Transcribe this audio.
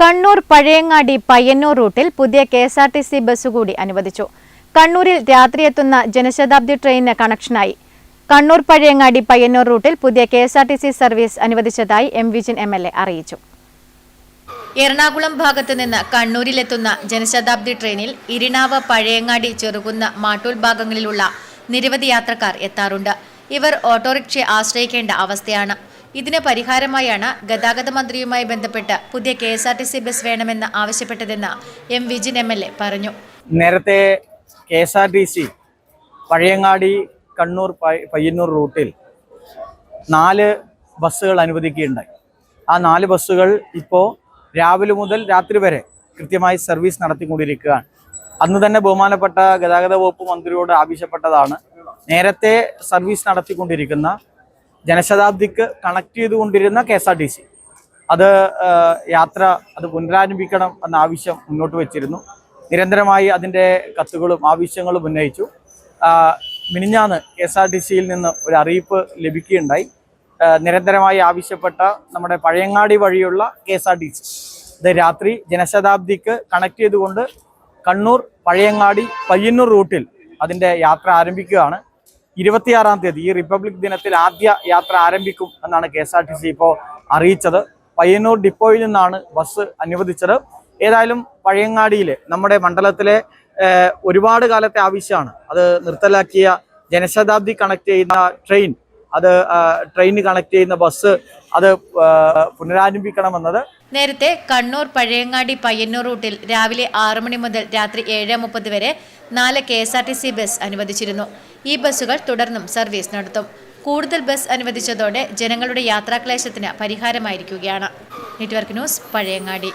കണ്ണൂർ പഴയങ്ങാടി പയ്യന്നൂർ റൂട്ടിൽ പുതിയ KSRTC bus കൂടി അനുവദിച്ചു. കണ്ണൂരിൽ രാത്രി എത്തുന്ന ജനശതാബ്ദി ട്രെയിനിന് കണക്ഷനായി കണ്ണൂർ പഴയങ്ങാടി പയ്യന്നൂർ റൂട്ടിൽ പുതിയ കെഎസ്ആർടിസി സർവീസ് അനുവദിച്ചതായി എം വിജിൻ എംഎൽഎ അറിയിച്ചു. എറണാകുളം ഭാഗത്തു നിന്ന് കണ്ണൂരിലെത്തുന്ന ജനശതാബ്ദി ട്രെയിനിൽ ഇരിണാവ്, പഴയങ്ങാടി, ചെറുകുന്ന, മാട്ടൂൽ ഭാഗങ്ങളിലുള്ള നിരവധി യാത്രക്കാർ എത്താറുണ്ട്. ഇവർ ഓട്ടോറിക്ഷയെ ആശ്രയിക്കേണ്ട അവസ്ഥയാണ്. ഇതിന് പരിഹാരമായാണ് ഗതാഗത മന്ത്രിയുമായി ബന്ധപ്പെട്ട് പുതിയ കെഎസ്ആർടിസി ബസ് വേണമെന്ന് ആവശ്യപ്പെട്ടതെന്ന് എം വിജിൻ എംഎൽഎ പറഞ്ഞു. നേരത്തെ കെഎസ്ആർടിസി പഴയങ്ങാടി കണ്ണൂർ പയ്യന്നൂർ റൂട്ടിൽ 4 ബസ്സുകൾ അനുവദിക്കുകയുണ്ടായി. ആ 4 ബസ്സുകൾ ഇപ്പോൾ രാവിലെ മുതൽ രാത്രി വരെ കൃത്യമായി സർവീസ് നടത്തിക്കൊണ്ടിരിക്കുകയാണ്. അന്ന് തന്നെ ബഹുമാനപ്പെട്ട ഗതാഗത വകുപ്പ് മന്ത്രിയോട് ആവശ്യപ്പെട്ടതാണ് നേരത്തെ സർവീസ് നടത്തിക്കൊണ്ടിരിക്കുന്ന ജനശതാബ്ദിക്ക് കണക്ട് ചെയ്തുകൊണ്ടിരുന്ന കെഎസ്ആർടിസി അത് പുനരാരംഭിക്കണം എന്ന ആവശ്യം മുന്നോട്ട് വെച്ചിരുന്നു. നിരന്തരമായി അതിൻ്റെ കത്തുകളും ആവശ്യങ്ങളും ഉന്നയിച്ചു. മിനിഞ്ഞാന്ന് കെഎസ്ആർടിസിയിൽ നിന്ന് ഒരു അറിയിപ്പ് ലഭിക്കുകയുണ്ടായി. നിരന്തരമായി ആവശ്യപ്പെട്ട നമ്മുടെ പഴയങ്ങാടി വഴിയുള്ള കെഎസ്ആർടിസി ഇത് രാത്രി ജനശതാബ്ദിക്ക് കണക്ട് ചെയ്തുകൊണ്ട് കണ്ണൂർ പഴയങ്ങാടി പയ്യന്നൂർ റൂട്ടിൽ അതിൻ്റെ യാത്ര ആരംഭിക്കുകയാണ്. 26-ാം തീയതി ഈ റിപ്പബ്ലിക് ദിനത്തിൽ ആദ്യ യാത്ര ആരംഭിക്കും എന്നാണ് കെഎസ്ആർടിസി ഇപ്പോൾ അറിയിച്ചത്. പയ്യന്നൂർ ഡിപ്പോയിൽ നിന്നാണ് ബസ് അനുവദിച്ചത്. ഏതായാലും പഴയങ്ങാടിയിൽ നമ്മുടെ മണ്ഡലത്തിലെ ഒരുപാട് കാലത്തെ ആവശ്യമാണ്. അത് നിർത്തലാക്കിയ ജനശതാബ്ദി കണക്ട് ചെയ്യുന്ന ട്രെയിൻ കണക്ട് ചെയ്യുന്ന ബസ് അത് പുനരാരംഭിക്കണമെന്നത്. നേരത്തെ കണ്ണൂർ പഴയങ്ങാടി പയ്യന്നൂർ റൂട്ടിൽ രാവിലെ 6 മണി മുതൽ രാത്രി 7:30 വരെ 4 കെഎസ്ആർടിസി ബസ് അനുവദിച്ചിരുന്നു. ഈ ബസ്സുകൾ തുടർന്നും സർവീസ് നടത്തും. കൂടുതൽ ബസ് അനുവദിച്ചതോടെ ജനങ്ങളുടെ യാത്രാക്ലേശത്തിന് പരിഹാരമായിരിക്കുകയാണ്. Network news, Pazhayangadi.